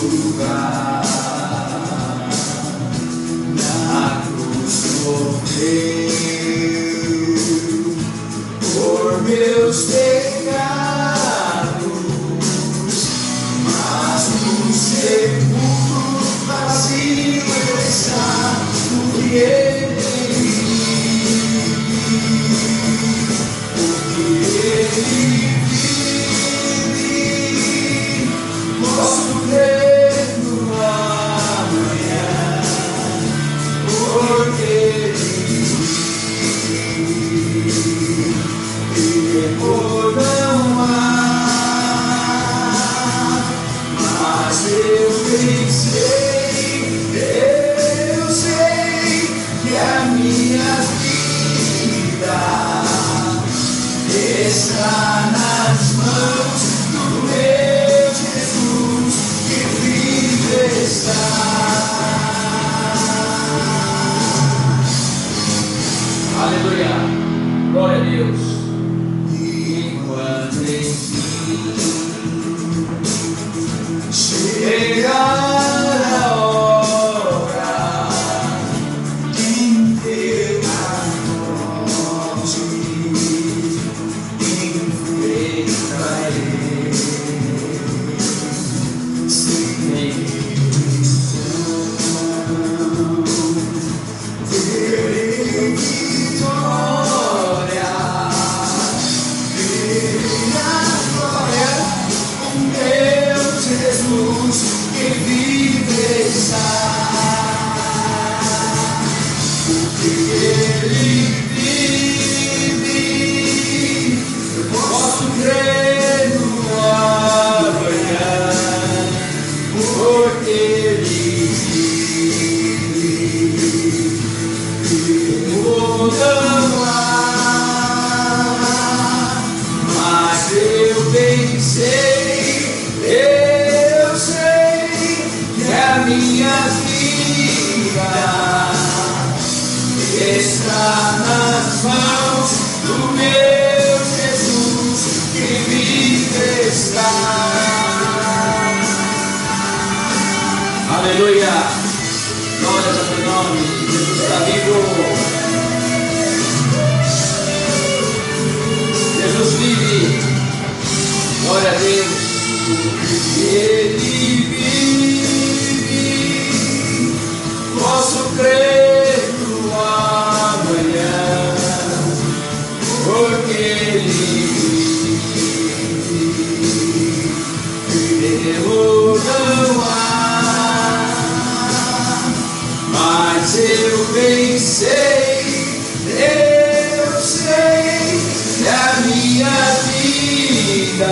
lugar. Na cruz morreu por meus pecados, mas no sepulcro vazio está o que ele vive. Posso crer no amanhã, porque ele temor não há, mas eu sei que a minha vida está nas mãos do meu Jesus que vive está. Aleluia, glória a Deus. Chegar a hora em teu morte, enfrentarei sem terei vitória, terei a glória com meu Jesus que vive está, porque ele vive. Eu posso crer no amanhã, porque ele vive. Temor não há, mas eu bem sei que a minha vida está nas mãos do meu Jesus que vive está. Aleluia, glória ao teu nome, Jesus está vivo. Jesus vive, glória a Deus. Ele vive, posso crer no amanhã, porque ele vive. Temor não há, mas eu bem sei que a minha vida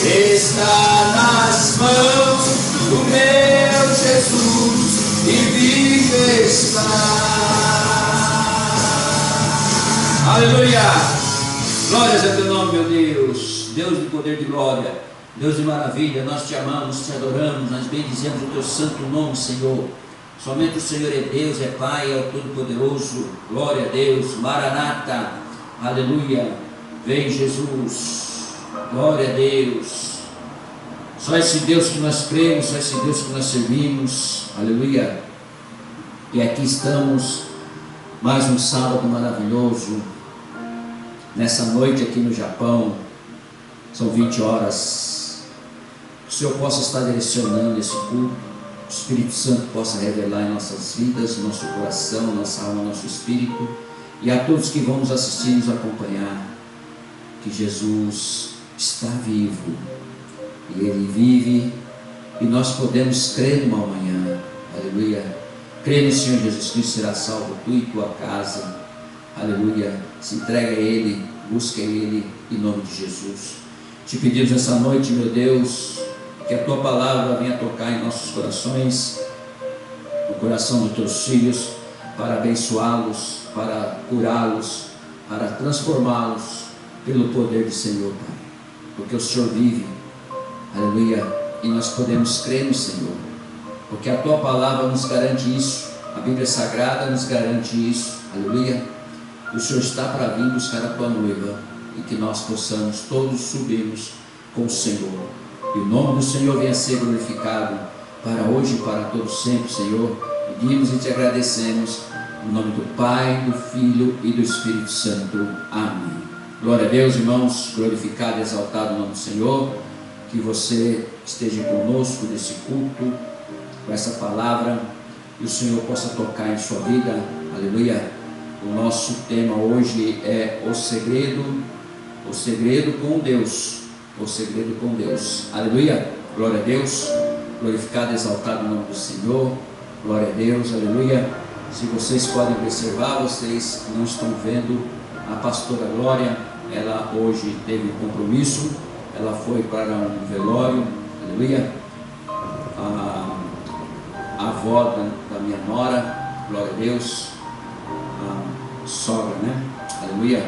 está nas mãos do meu Jesus e vive está. Aleluia, glórias a teu nome, meu Deus, Deus de poder de glória, Deus de maravilha. Nós te amamos, te adoramos, nós bendizemos o teu santo nome, Senhor. Somente o Senhor é Deus, é Pai, é o Todo-Poderoso. Glória a Deus, Maranata, aleluia, vem Jesus. Glória a Deus. Só esse Deus que nós cremos, só esse Deus que nós servimos. Aleluia. E aqui estamos, mais um sábado maravilhoso, nessa noite aqui no Japão. São 20 horas. Que o Senhor possa estar direcionando esse culto. O Espírito Santo possa revelar em nossas vidas, nosso coração, nossa alma, nosso espírito. E a todos que vão nos assistir, nos acompanhar, que Jesus está vivo, e Ele vive, e nós podemos crer no amanhã. Aleluia. Crê no Senhor Jesus Cristo, será salvo tu e tua casa. Aleluia. Se entrega a Ele, busca Ele, em nome de Jesus. Te pedimos essa noite, meu Deus, que a tua palavra venha tocar em nossos corações, no coração dos teus filhos, para abençoá-los, para curá-los, para transformá-los pelo poder do Senhor, Pai. Porque o Senhor vive, aleluia, e nós podemos crer no Senhor, porque a tua palavra nos garante isso, a Bíblia Sagrada nos garante isso, aleluia. O Senhor está para vir buscar a tua noiva, e que nós possamos todos subirmos com o Senhor. Que o nome do Senhor venha a ser glorificado para hoje e para todos sempre, Senhor. Pedimos e te agradecemos, no nome do Pai, do Filho e do Espírito Santo. Amém. Glória a Deus, irmãos, glorificado e exaltado o nome do Senhor. Que você esteja conosco nesse culto, com essa palavra, e o Senhor possa tocar em sua vida. Aleluia. O nosso tema hoje é o segredo com Deus. O segredo com Deus. Aleluia. Glória a Deus. Glorificado e exaltado o nome do Senhor. Glória a Deus. Aleluia. Se vocês podem observar, vocês não estão vendo a pastora Glória. Ela hoje teve um compromisso. Ela foi para um velório. Aleluia. A avó da minha nora. Glória a Deus. A sogra, né? Aleluia.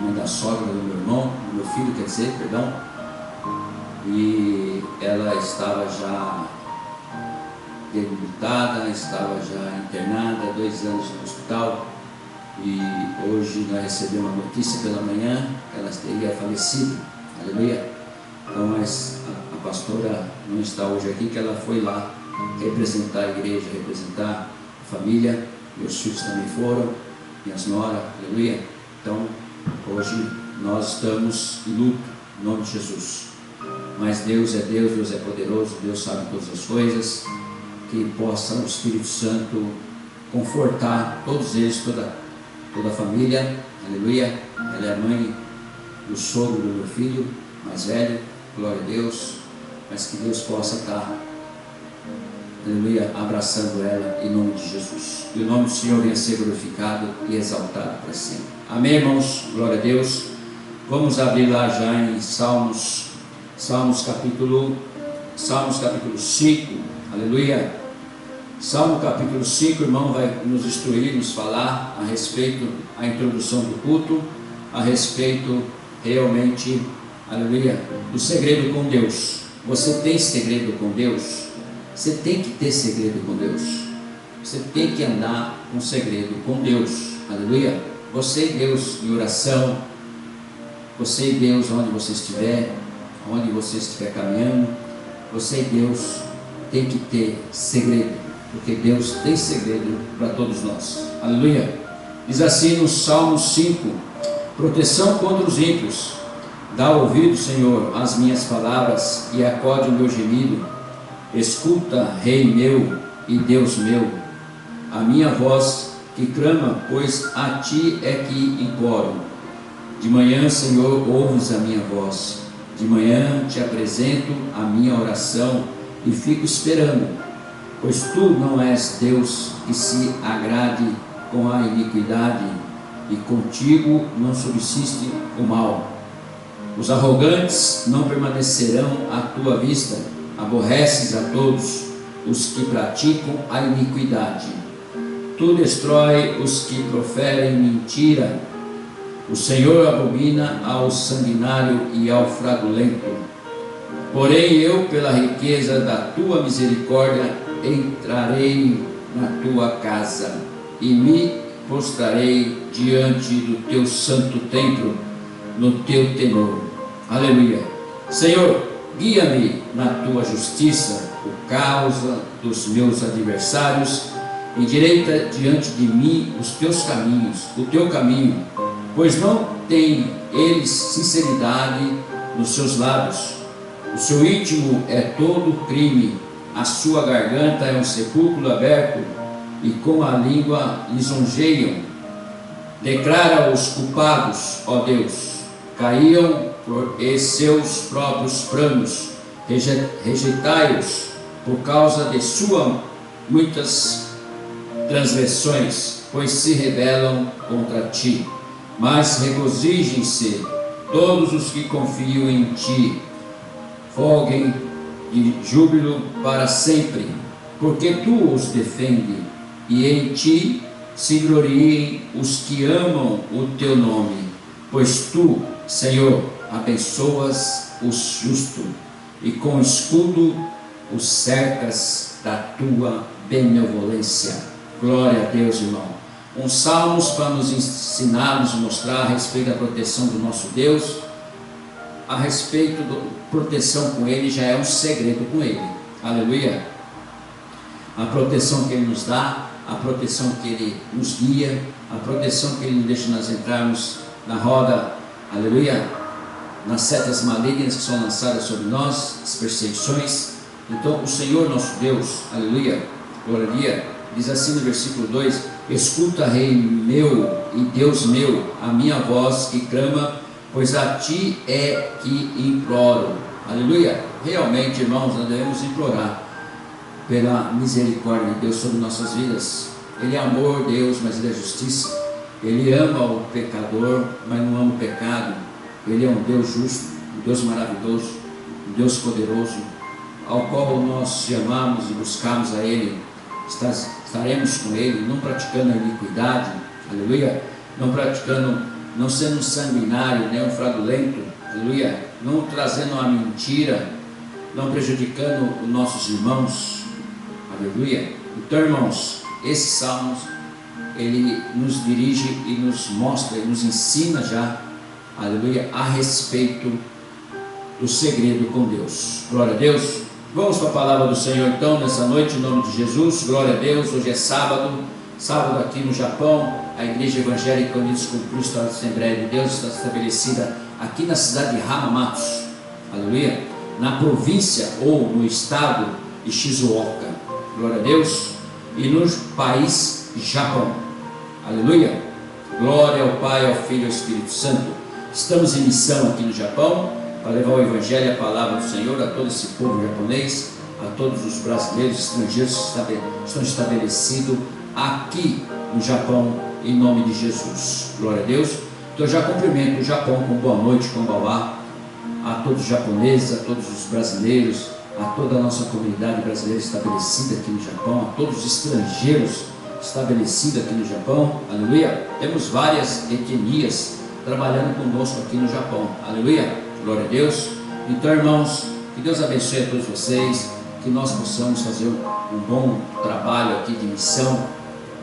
Mãe da sogra do meu irmão, do meu filho, quer dizer, perdão. E ela estava já debilitada, estava já internada, 2 anos no hospital. E hoje nós recebemos uma notícia pela manhã que ela teria falecido. Aleluia. Então a pastora não está hoje aqui, que ela foi lá representar a igreja, representar a família. Meus filhos também foram, minhas noras. Aleluia. Então hoje nós estamos em luto, em nome de Jesus. Mas Deus é Deus, Deus é poderoso, Deus sabe todas as coisas. Que possa o Espírito Santo confortar todos eles, toda a família. Aleluia. Ela é a mãe do sogro do meu filho mais velho. Glória a Deus. Mas que Deus possa estar, aleluia, abraçando ela em nome de Jesus. Que o nome do Senhor venha a ser glorificado e exaltado para sempre. Amém, irmãos? Glória a Deus. Vamos abrir lá já em Salmos capítulo 5. Aleluia. Salmo capítulo 5, o irmão vai nos instruir, nos falar a respeito da introdução do culto, a respeito realmente, aleluia, do segredo com Deus. Você tem segredo com Deus? Você tem que ter segredo com Deus. Você tem que andar com segredo com Deus. Aleluia. Você e Deus em oração. Você e Deus onde você estiver caminhando. Você e Deus tem que ter segredo, porque Deus tem segredo para todos nós. Aleluia. Diz assim no Salmo 5: proteção contra os ímpios. Dá ouvido, Senhor, às minhas palavras e acode o meu gemido. Escuta, Rei meu e Deus meu, a minha voz que clama, pois a ti é que imploro. De manhã, Senhor, ouves a minha voz. De manhã te apresento a minha oração e fico esperando, pois tu não és Deus que se agrade com a iniquidade, e contigo não subsiste o mal. Os arrogantes não permanecerão à tua vista. Aborreces a todos os que praticam a iniquidade. Tu destrói os que proferem mentira. O Senhor abomina ao sanguinário e ao fraudulento. Porém eu, pela riqueza da tua misericórdia, entrarei na tua casa e me prostrarei diante do teu santo templo, no teu temor. Aleluia. Senhor, guia-me na tua justiça, por causa dos meus adversários. Endireita diante de mim os teus caminhos, o teu caminho, pois não tem eles sinceridade nos seus lábios. O seu íntimo é todo crime, a sua garganta é um sepulcro aberto, e com a língua lisonjeiam. Declara os culpados, ó Deus, caíam por seus próprios planos. Rejeitai-os por causa de suas muitas transgressões, pois se rebelam contra ti. Mas regozijem-se todos os que confiam em ti, folguem de júbilo para sempre, porque tu os defende, e em ti se gloriem os que amam o teu nome, pois tu, Senhor, abençoas o justo, e com escudo os cercas da tua benevolência. Glória a Deus, irmão. Uns salmos para nos ensinar, nos mostrar a respeito da proteção do nosso Deus. a respeito da proteção com Ele, já é um segredo com Ele. Aleluia. A proteção que Ele nos dá, a proteção que Ele nos guia, a proteção que Ele não deixa nós entrarmos na roda, aleluia, nas setas malignas que são lançadas sobre nós, as perseguições. Então o Senhor nosso Deus, aleluia, glória a Deus, diz assim no versículo 2: escuta, Rei meu e Deus meu, a minha voz que clama, pois a Ti é que imploro. Aleluia. Realmente, irmãos, nós devemos implorar pela misericórdia de Deus sobre nossas vidas. Ele é amor, Deus, mas Ele é justiça. Ele ama o pecador, mas não ama o pecado. Ele é um Deus justo, um Deus maravilhoso, um Deus poderoso, ao qual nós chamamos e buscamos a Ele. Estaremos com Ele, não praticando a iniquidade, aleluia, não sendo um sanguinário, nem um fraudulento, aleluia, não trazendo uma mentira, não prejudicando os nossos irmãos, aleluia. Então, irmãos, esses salmos, ele nos dirige e nos mostra, e nos ensina já, aleluia, a respeito do segredo com Deus. Glória a Deus. Vamos para a palavra do Senhor então, nessa noite, em nome de Jesus. Glória a Deus. Hoje é sábado aqui no Japão. A Igreja Evangélica Unidos com Cristo, a Assembleia de Deus, está estabelecida aqui na cidade de Hamamatsu, aleluia, na província ou no estado de Shizuoka, glória a Deus, e no país Japão, aleluia. Glória ao Pai, ao Filho e ao Espírito Santo. Estamos em missão aqui no Japão para levar o Evangelho e a palavra do Senhor a todo esse povo japonês, a todos os brasileiros, estrangeiros que estão estabelecidos aqui no Japão, em nome de Jesus. Glória a Deus. Então eu já cumprimento o Japão com boa noite, com Bauá, a todos os japoneses, a todos os brasileiros, a toda a nossa comunidade brasileira estabelecida aqui no Japão, a todos os estrangeiros estabelecidos aqui no Japão, aleluia. Temos várias etnias trabalhando conosco aqui no Japão, aleluia, glória a Deus. Então, irmãos, que Deus abençoe a todos vocês, que nós possamos fazer um bom trabalho aqui de missão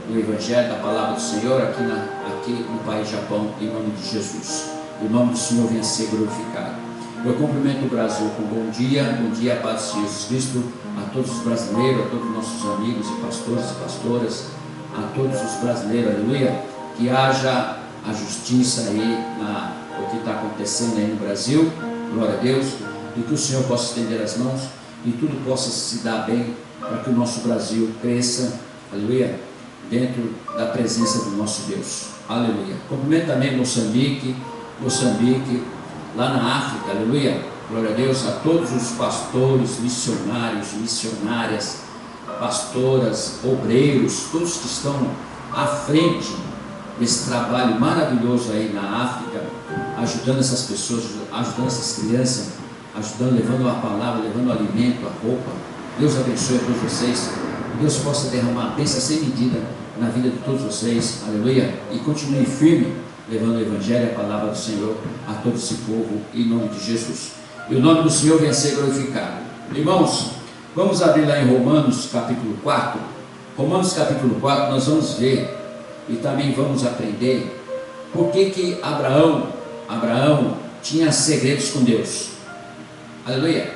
do Evangelho, da palavra do Senhor aqui no país Japão, em nome de Jesus. O nome do Senhor venha ser glorificado. Eu cumprimento o Brasil com bom dia, a paz do Senhor Jesus Cristo, a todos os brasileiros, a todos os nossos amigos e pastores e pastoras, a todos os brasileiros, aleluia, que haja a justiça aí o que está acontecendo aí no Brasil, glória a Deus, e que o Senhor possa estender as mãos e tudo possa se dar bem para que o nosso Brasil cresça, aleluia, dentro da presença do nosso Deus, aleluia. Cumprimento também Moçambique, lá na África, aleluia, glória a Deus, a todos os pastores, missionários, missionárias, pastoras, obreiros, todos que estão à frente desse trabalho maravilhoso aí na África, ajudando essas pessoas, ajudando essas crianças, levando a palavra, levando o alimento, a roupa. Deus abençoe a todos vocês, que Deus possa derramar a bênção sem medida na vida de todos vocês, aleluia, e continue firme, levando o Evangelho e a palavra do Senhor a todo esse povo, em nome de Jesus. E o nome do Senhor venha ser glorificado. Irmãos, vamos abrir lá em Romanos capítulo 4. Romanos capítulo 4, nós vamos ver e também vamos aprender por que Abraão tinha segredos com Deus. Aleluia.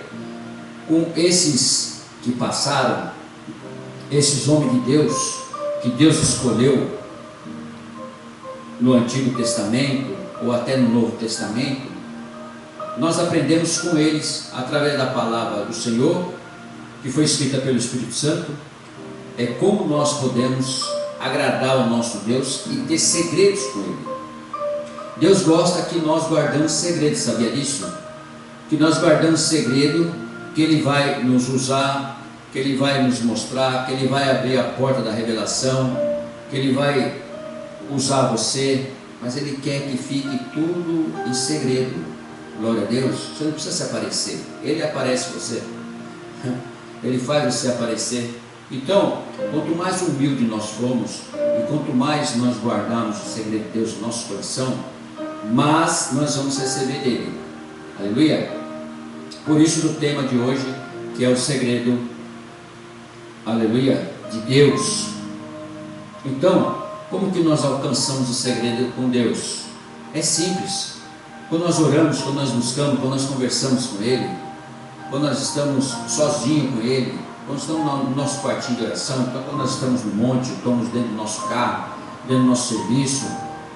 Com esses que passaram, esses homens de Deus, que Deus escolheu no Antigo Testamento ou até no Novo Testamento, nós aprendemos com eles através da palavra do Senhor, que foi escrita pelo Espírito Santo, é como nós podemos agradar ao nosso Deus e ter segredos com Ele. Deus gosta que nós guardamos segredos, sabia disso? Que nós guardamos segredo, que Ele vai nos usar, que Ele vai nos mostrar, que Ele vai abrir a porta da revelação, que Ele vai usar você, mas Ele quer que fique tudo em segredo. Glória a Deus. Você não precisa se aparecer, Ele aparece você, Ele faz você aparecer. Então, quanto mais humilde nós formos e quanto mais nós guardarmos o segredo de Deus no nosso coração, mais nós vamos receber dele. Aleluia. Por isso do tema de hoje, que é o segredo, aleluia, de Deus. Então, como que nós alcançamos o segredo com Deus? É simples. Quando nós oramos, quando nós buscamos, quando nós conversamos com Ele, quando nós estamos sozinhos com Ele, quando estamos no nosso quartinho de oração, quando nós estamos no monte, estamos dentro do nosso carro, dentro do nosso serviço,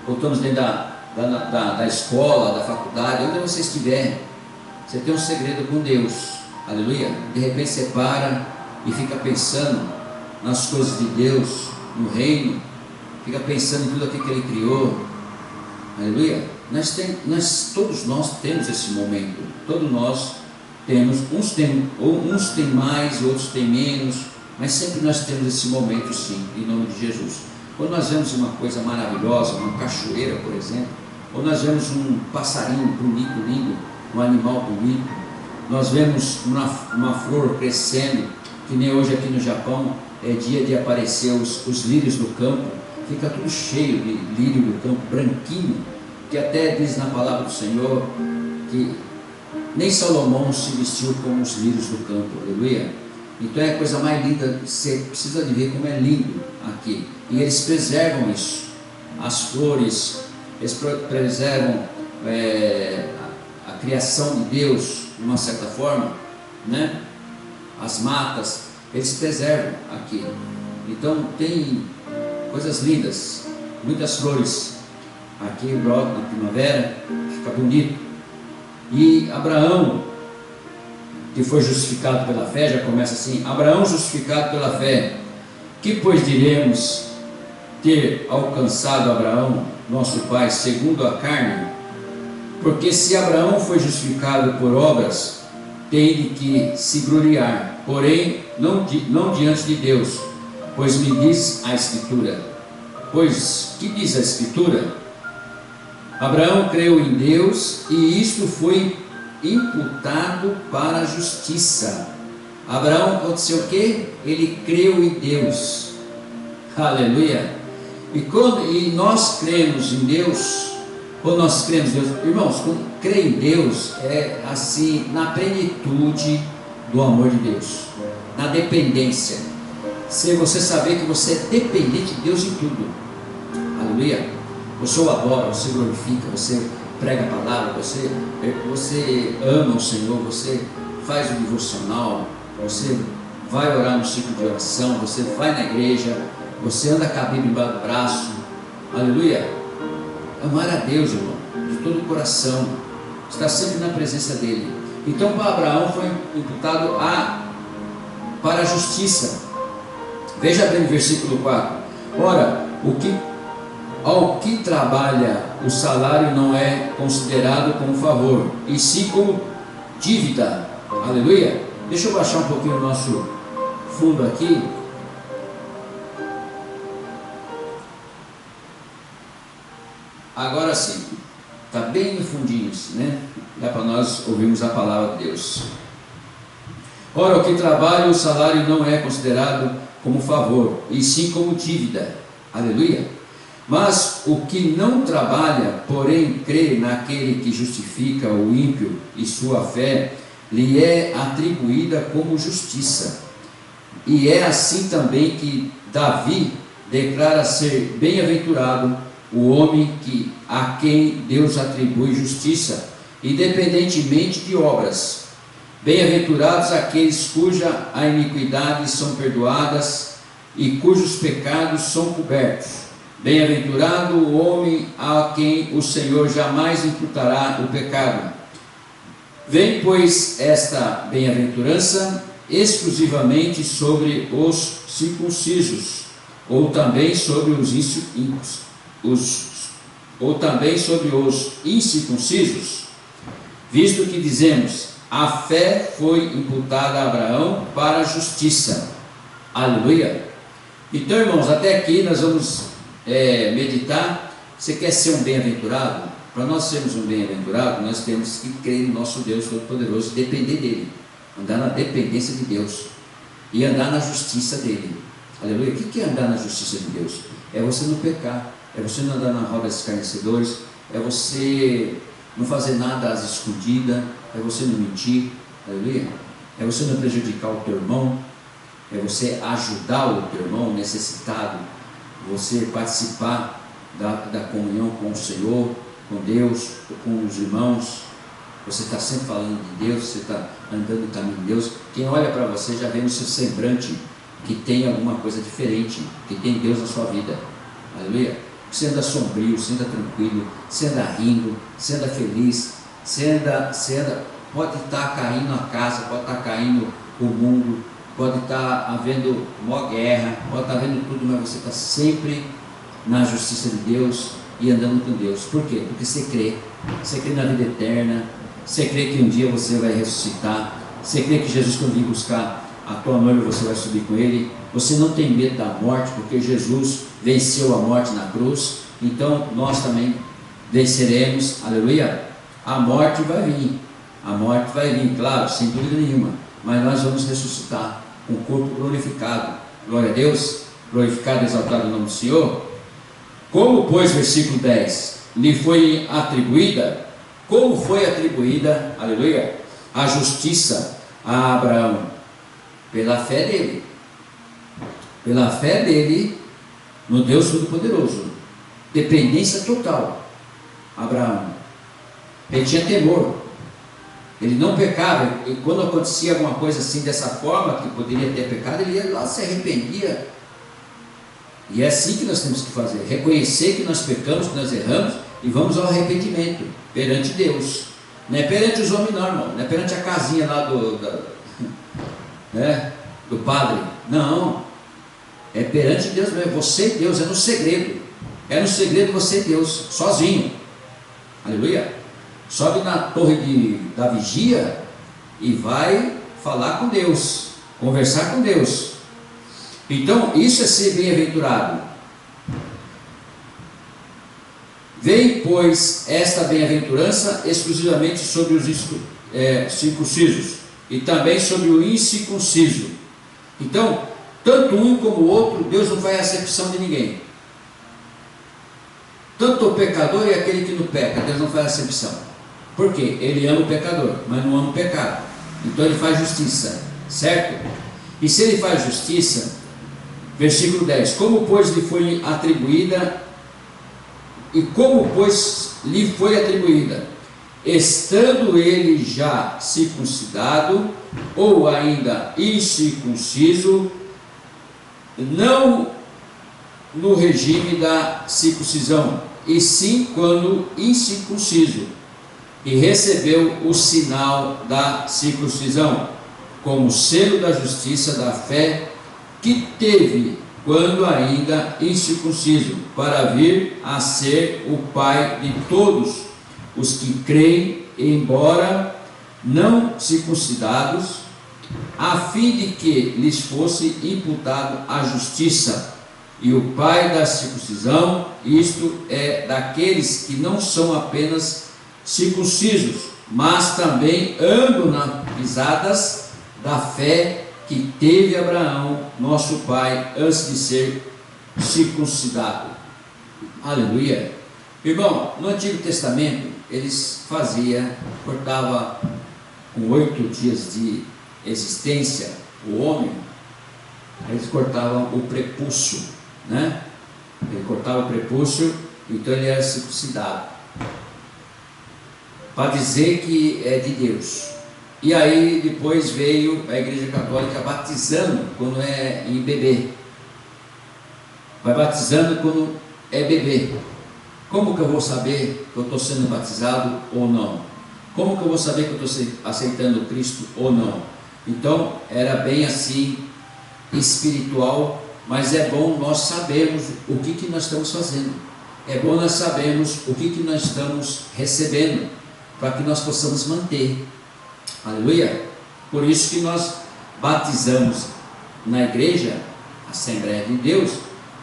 ou estamos dentro da escola, da faculdade, onde você estiver, você tem um segredo com Deus, aleluia. De repente você para e fica pensando nas coisas de Deus, no reino, fica pensando em tudo aquilo que Ele criou, aleluia. Todos nós temos esse momento, todos nós temos, uns têm mais, outros têm menos, mas sempre nós temos esse momento, sim, em nome de Jesus. Quando nós vemos uma coisa maravilhosa, uma cachoeira, por exemplo, ou nós vemos um passarinho bonito, lindo, um animal bonito, nós vemos uma flor crescendo, que nem hoje aqui no Japão é dia de aparecer os lírios do campo, fica tudo cheio de lírio do campo, branquinho, que até diz na palavra do Senhor que nem Salomão se vestiu como os lírios do campo, aleluia. Então é a coisa mais linda, você precisa de ver como é lindo aqui, e eles preservam isso, as flores, eles preservam a criação de Deus, de uma certa forma, né? As matas, eles preservam aqui. Então tem coisas lindas, muitas flores aqui brotam na primavera, fica bonito. E Abraão, que foi justificado pela fé, já começa assim: Abraão justificado pela fé, que pois diremos ter alcançado Abraão, nosso pai, segundo a carne? Porque se Abraão foi justificado por obras, tem de que se gloriar, porém não diante de Deus, pois me diz a Escritura. Pois que diz a Escritura? Abraão creu em Deus e isto foi imputado para a justiça. Abraão aconteceu o quê? Ele creu em Deus, aleluia. E nós cremos em Deus. Quando nós cremos em Deus, irmãos, quando crê em Deus, é assim, na plenitude do amor de Deus, na dependência, se você saber que você é dependente de Deus em tudo, aleluia. Você o adora, você glorifica, você prega a palavra, você ama o Senhor, você faz o devocional, você vai orar no ciclo de oração, você vai na igreja, você anda com a Bíblia embaixo do braço, aleluia. Amar a Deus, irmão, de todo o coração, estar sempre na presença dEle. Então para Abraão foi imputado para a justiça. Veja bem o versículo 4. Ora, ao que trabalha, o salário não é considerado como favor, e sim como dívida. Aleluia. Deixa eu baixar um pouquinho o nosso fundo aqui. Agora sim, está bem no fundinho, né? Dá para nós ouvirmos a palavra de Deus. Ora, o que trabalha, o salário não é considerado como favor, e sim como dívida. Aleluia. Mas o que não trabalha, porém crê naquele que justifica o ímpio, e sua fé lhe é atribuída como justiça. E é assim também que Davi declara ser bem-aventurado o homem a quem Deus atribui justiça, independentemente de obras. Bem-aventurados aqueles cuja iniquidades são perdoadas e cujos pecados são cobertos. Bem-aventurado o homem a quem o Senhor jamais imputará o pecado. Vem, pois, esta bem-aventurança exclusivamente sobre os circuncisos, ou também sobre os incircuncisos, visto que dizemos: a fé foi imputada a Abraão para a justiça. Aleluia. Então, irmãos, até aqui nós vamos meditar. Você quer ser um bem-aventurado? Para nós sermos um bem-aventurado, nós temos que crer no nosso Deus Todo-Poderoso, depender dEle, andar na dependência de Deus e andar na justiça dEle. Aleluia. O que é andar na justiça de Deus? É você não pecar, é você não andar na roda dos escarnecedores, é você não fazer nada às escondidas, é você não mentir, aleluia. É você não prejudicar o teu irmão, é você ajudar o teu irmão necessitado, você participar da comunhão com o Senhor, com Deus, com os irmãos, você está sempre falando de Deus, você está andando no caminho de Deus. Quem olha para você já vê no seu semblante que tem alguma coisa diferente, que tem Deus na sua vida. Aleluia. Você anda sombrio, você anda tranquilo, você anda rindo, você anda feliz, você anda, pode estar caindo a casa, pode estar caindo o mundo, pode estar havendo uma guerra, pode estar havendo tudo, mas você está sempre na justiça de Deus e andando com Deus. Por quê? Porque você crê na vida eterna, você crê que um dia você vai ressuscitar, você crê que Jesus, quando vir buscar a tua noiva, você vai subir com ele. Você não tem medo da morte, porque Jesus venceu a morte na cruz. Então nós também venceremos, aleluia. A morte vai vir, claro, sem dúvida nenhuma, mas nós vamos ressuscitar com o corpo glorificado. Glória a Deus, glorificado e exaltado o nome do Senhor. Como, pois, versículo 10, lhe foi atribuída, como foi atribuída, aleluia, a justiça a Abraão? Pela fé dele no Deus Todo-Poderoso, dependência total. Abraão, ele tinha temor, ele não pecava, e quando acontecia alguma coisa assim dessa forma, que poderia ter pecado, ele ia lá, se arrependia. E é assim que nós temos que fazer, reconhecer que nós pecamos, que nós erramos, e vamos ao arrependimento perante Deus. Não é perante os homens não, irmão, não é perante a casinha lá do padre, não, é perante Deus mesmo, você e Deus, é no segredo você e Deus, sozinho, aleluia. Sobe na torre da vigia e vai falar com Deus, conversar com Deus. Então isso é ser bem-aventurado. Vem, pois, esta bem-aventurança exclusivamente sobre os circuncisos e também sobre o incircunciso. Então, tanto um como o outro, Deus não faz acepção de ninguém. Tanto o pecador e aquele que não peca, Deus não faz acepção. Por quê? Ele ama o pecador, mas não ama o pecado. Então ele faz justiça, certo? E se ele faz justiça, versículo 10, como pois lhe foi atribuída, e como pois lhe foi atribuída, estando ele já circuncidado, ou ainda incircunciso, não no regime da circuncisão, e sim quando incircunciso, e recebeu o sinal da circuncisão, como selo da justiça da fé que teve quando ainda incircunciso, para vir a ser o pai de todos os que creem, embora não circuncidados, a fim de que lhes fosse imputado a justiça. E o pai da circuncisão, isto é, daqueles que não são apenas circuncisos, mas também andam nas pisadas da fé que teve Abraão, nosso pai, antes de ser circuncidado. Aleluia. Irmão, no Antigo Testamento, eles cortava com 8 dias de existência, o homem, eles cortavam o prepúcio, né? Ele cortava o prepúcio, então ele era circuncidado, para dizer que é de Deus. E aí depois veio a Igreja Católica batizando quando é em bebê, vai batizando quando é bebê. Como que eu vou saber que eu estou sendo batizado ou não? Como que eu vou saber que eu estou aceitando Cristo ou não? Então era bem assim, espiritual, mas é bom nós sabermos o que nós estamos fazendo, é bom nós sabermos o que nós estamos recebendo, para que nós possamos manter. Aleluia. Por isso que nós batizamos na igreja, Assembleia de Deus,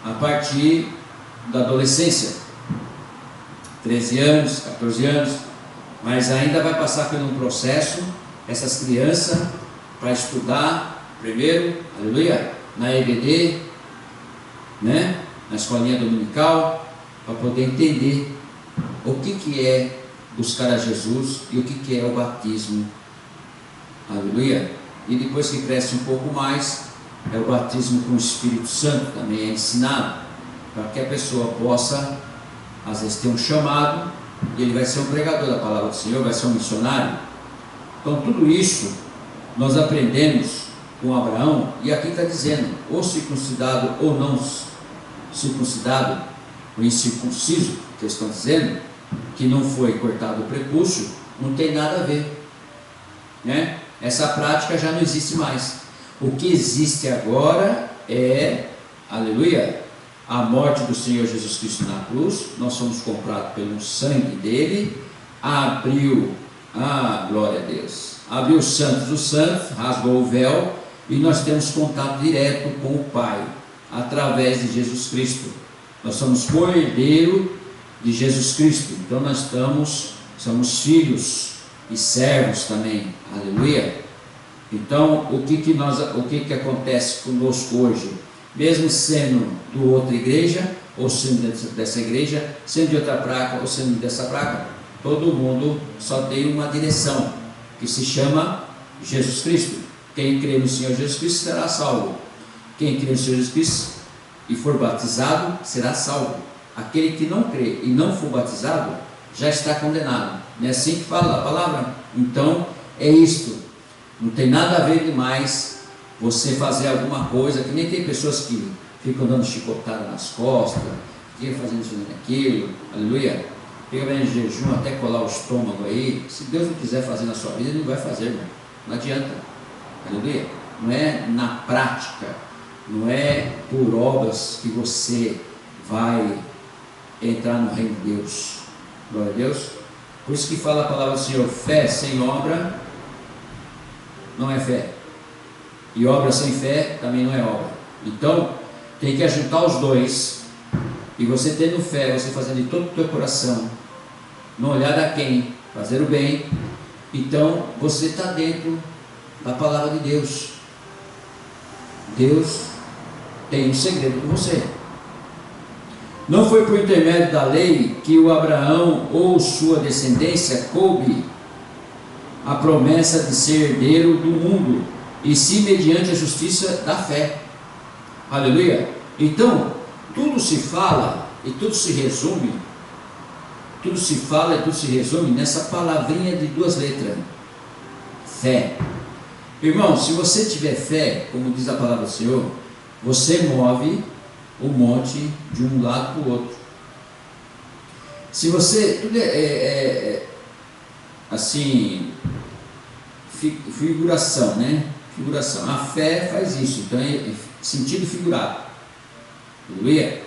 a partir da adolescência, 13 anos, 14 anos, mas ainda vai passar por um processo, essas crianças, para estudar primeiro, aleluia, na EBD, né, na escolinha dominical, para poder entender o que é buscar a Jesus e o que é o batismo, aleluia. E depois que cresce um pouco mais, é o batismo com o Espírito Santo, também é ensinado, para que a pessoa possa, às vezes, ter um chamado, e ele vai ser um pregador da palavra do Senhor, vai ser um missionário. Então tudo isso nós aprendemos com Abraão, e aqui está dizendo, ou circuncidado ou não circuncidado, o incircunciso, que eles estão dizendo, que não foi cortado o prepúcio, não tem nada a ver, né? Essa prática já não existe mais. O que existe agora é, aleluia, a morte do Senhor Jesus Cristo na cruz. Nós somos comprados pelo sangue dele, abriu, glória a Deus, abriu os santos dos santos, rasgou o véu, e nós temos contato direto com o Pai, através de Jesus Cristo. Nós somos co-herdeiro de Jesus Cristo, então nós somos filhos e servos também, aleluia. Então o que acontece conosco hoje, mesmo sendo de outra igreja, ou sendo dessa igreja, sendo de outra praga, ou sendo dessa praga, todo mundo só tem uma direção, que se chama Jesus Cristo. Quem crê no Senhor Jesus Cristo será salvo. Quem crê no Senhor Jesus Cristo e for batizado será salvo. Aquele que não crê e não for batizado já está condenado. Não é assim que fala a palavra? Então é isto. Não tem nada a ver demais você fazer alguma coisa, que nem tem pessoas que ficam dando chicotada nas costas, que fazendo isso e aquilo, aleluia. Fica bem em jejum até colar o estômago aí. Se Deus não quiser fazer na sua vida, Ele não vai fazer, irmão. Não adianta. Aleluia. Não é na prática, não é por obras que você vai entrar no reino de Deus. Glória a Deus. Por isso que fala a palavra do Senhor: fé sem obra não é fé, e obra sem fé também não é obra. Então tem que ajuntar os dois, e você tendo fé, você fazendo de todo o teu coração, não olhar a quem, fazer o bem, então você está dentro da palavra de Deus. Deus tem um segredo com você. Não foi por intermédio da lei que o Abraão ou sua descendência coube a promessa de ser herdeiro do mundo, e sim mediante a justiça da fé. Aleluia. Então tudo se fala e tudo se resume, nessa palavrinha de duas letras: fé. Irmão, se você tiver fé, como diz a palavra do Senhor, você move o monte de um lado para o outro. Se você, tudo assim, figuração, né? Figuração. A fé faz isso, então é sentido figurado. Aleluia.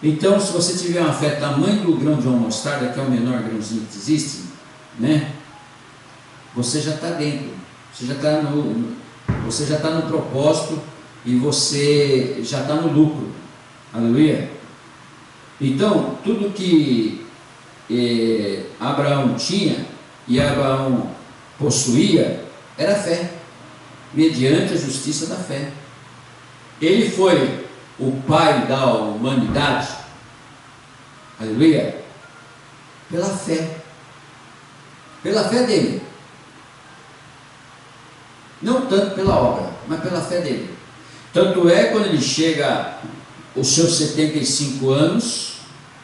Então, se você tiver uma fé tamanho do grão de uma mostarda, que é o menor grãozinho que existe, né? Você já está dentro, você já está no propósito, e você já está no lucro. Aleluia. Então tudo que Abraão tinha e Abraão possuía era fé, mediante a justiça da fé. Ele foi o pai da humanidade, aleluia, pela fé dele, não tanto pela obra, mas pela fé dele. Tanto é, quando ele chega aos seus 75 anos,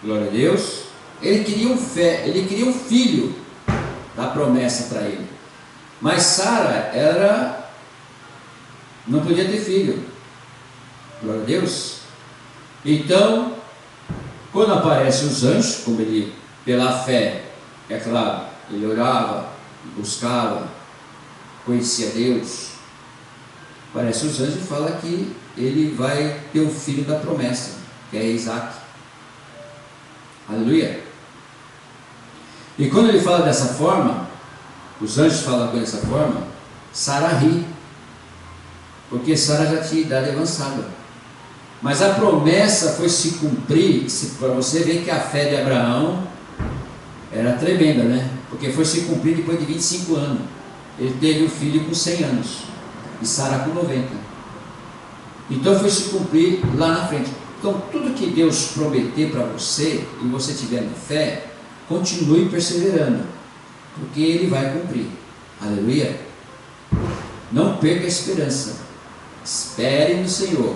glória a Deus, ele queria um filho da promessa para ele, mas Sara não podia ter filho, glória a Deus. Então, quando aparecem os anjos, como ele, pela fé, é claro, ele orava, buscava, conhecia Deus, aparece os anjos e fala que ele vai ter o filho da promessa, que é Isaac. Aleluia. E quando ele fala dessa forma, os anjos falam dessa forma, Sara ri, porque Sara já tinha idade avançada. Mas a promessa foi se cumprir, para você ver que a fé de Abraão era tremenda, né? Porque foi se cumprir depois de 25 anos. Ele teve o filho com 100 anos. E Sara com 90. Então foi se cumprir lá na frente. Então tudo que Deus prometer para você, e você tiver na fé, continue perseverando, porque Ele vai cumprir. Aleluia. Não perca a esperança. Espere no Senhor,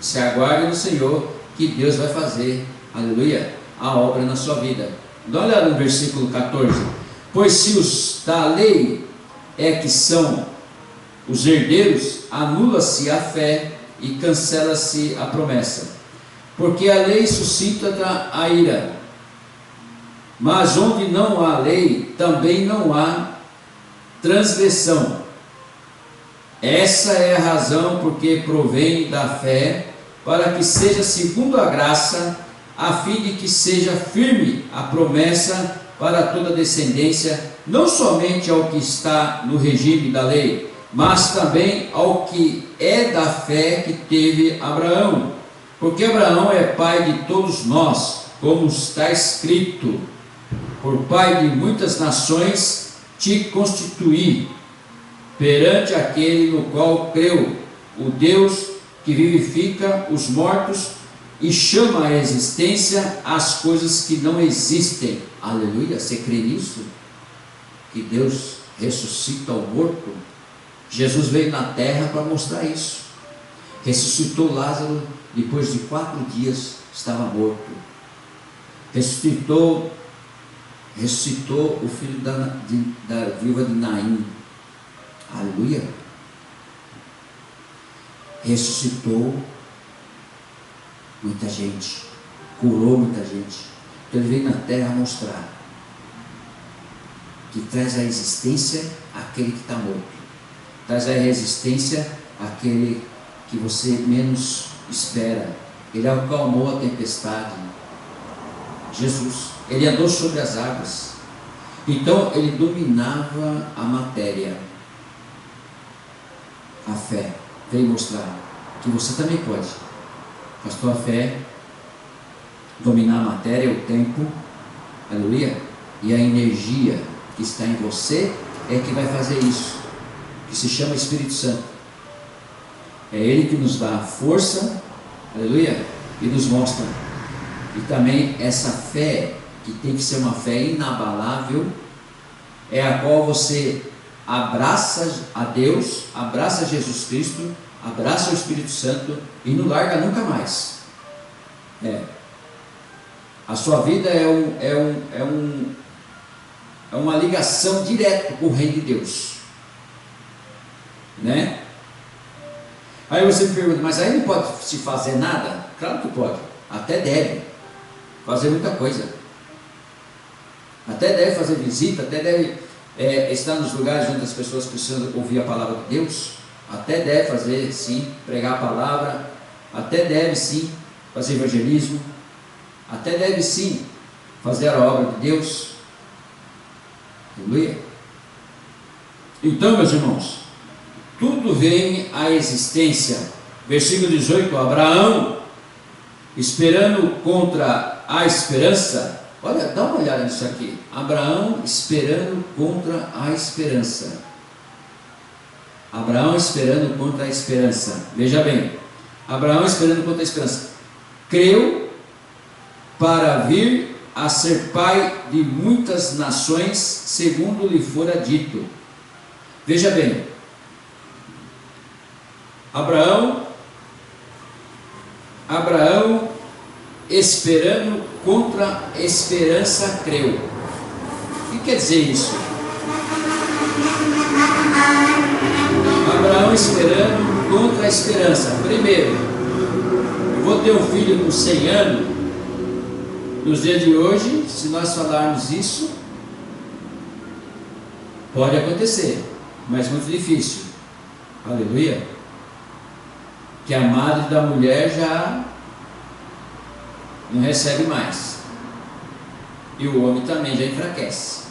se aguarde no Senhor, que Deus vai fazer, aleluia, a obra na sua vida. Dá uma olhada no versículo 14. Pois se os da lei é que são os herdeiros, anula-se a fé e cancela-se a promessa. Porque a lei suscita a ira. Mas onde não há lei, também não há transgressão. Essa é a razão porque provém da fé, para que seja segundo a graça, a fim de que seja firme a promessa para toda descendência, não somente ao que está no regime da lei, mas também ao que é da fé que teve Abraão. Porque Abraão é pai de todos nós, como está escrito: por pai de muitas nações te constituí, perante aquele no qual creu, o Deus que vivifica os mortos e chama à existência as coisas que não existem. Aleluia, você crê nisso? Que Deus ressuscita o morto? Jesus veio na terra para mostrar isso. Ressuscitou Lázaro, depois de 4 dias estava morto. Ressuscitou o filho da viúva de Naim. Aleluia. Ressuscitou muita gente, curou muita gente. Então ele veio na terra mostrar que traz à existência aquele que está morto, traz à resistência aquele que você menos espera. Ele acalmou a tempestade. Jesus, ele andou sobre as águas. Então ele dominava a matéria. A fé veio mostrar que você também pode, com a sua fé, dominar a matéria, o tempo, aleluia, e a energia que está em você é que vai fazer isso, que se chama Espírito Santo. É Ele que nos dá a força, aleluia, e nos mostra. E também essa fé, que tem que ser uma fé inabalável, é a qual você abraça a Deus, abraça Jesus Cristo, abraça o Espírito Santo e não larga nunca mais. A sua vida é uma ligação direta com o reino de Deus, né? Aí você me pergunta, mas aí não pode se fazer nada? Claro que pode, até deve fazer muita coisa, até deve fazer visita, até deve estar nos lugares onde as pessoas precisam ouvir a palavra de Deus, até deve fazer sim, pregar a palavra, até deve sim fazer evangelismo, até deve sim fazer a obra de Deus. Aleluia. Então, meus irmãos, tudo vem à existência. Versículo 18: Abraão, esperando contra a esperança. Olha, dá uma olhada nisso aqui. Abraão esperando contra a esperança. Abraão esperando contra a esperança. Veja bem, Abraão esperando contra a esperança. Creu para vir a ser pai de muitas nações, segundo lhe fora dito. Veja bem, Abraão esperando contra a esperança, creu. O que quer dizer isso? Abraão esperando contra a esperança. Primeiro, eu vou ter um filho com 100 anos. Nos dias de hoje, se nós falarmos isso, pode acontecer, mas muito difícil. Aleluia. Que a madre da mulher já não recebe mais, e o homem também já enfraquece.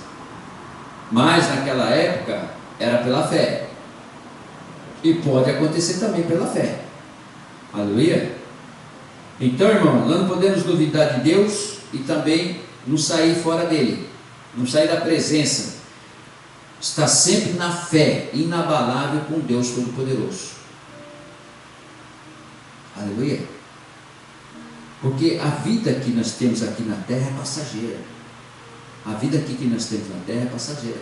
Mas naquela época era pela fé, e pode acontecer também pela fé. Aleluia. Então, irmão, nós não podemos duvidar de Deus e também não sair fora dele, não sair da presença. Está sempre na fé, inabalável com Deus Todo-Poderoso. Aleluia. Porque a vida que nós temos aqui na terra é passageira. A vida aqui que nós temos na terra é passageira.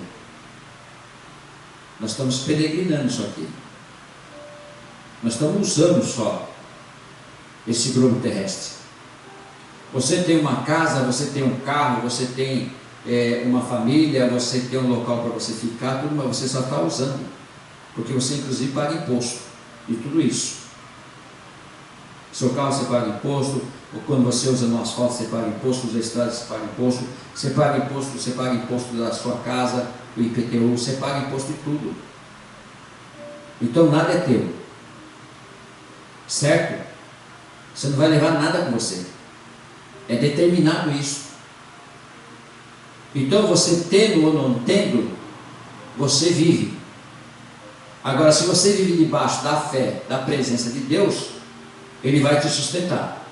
Nós estamos peregrinando isso aqui. Nós estamos usando só esse globo terrestre. Você tem uma casa, você tem um carro, você tem uma família, você tem um local para você ficar, tudo, mas você só está usando, porque você inclusive paga imposto de tudo isso. Seu carro você paga imposto, ou quando você usa no asfalto você paga imposto, usa estradas você paga imposto da sua casa, o IPTU, você paga imposto de tudo. Então nada é teu, certo? Você não vai levar nada com você, é determinado isso. Então você tendo ou não tendo, você vive. Agora, se você vive debaixo da fé, da presença de Deus, Ele vai te sustentar.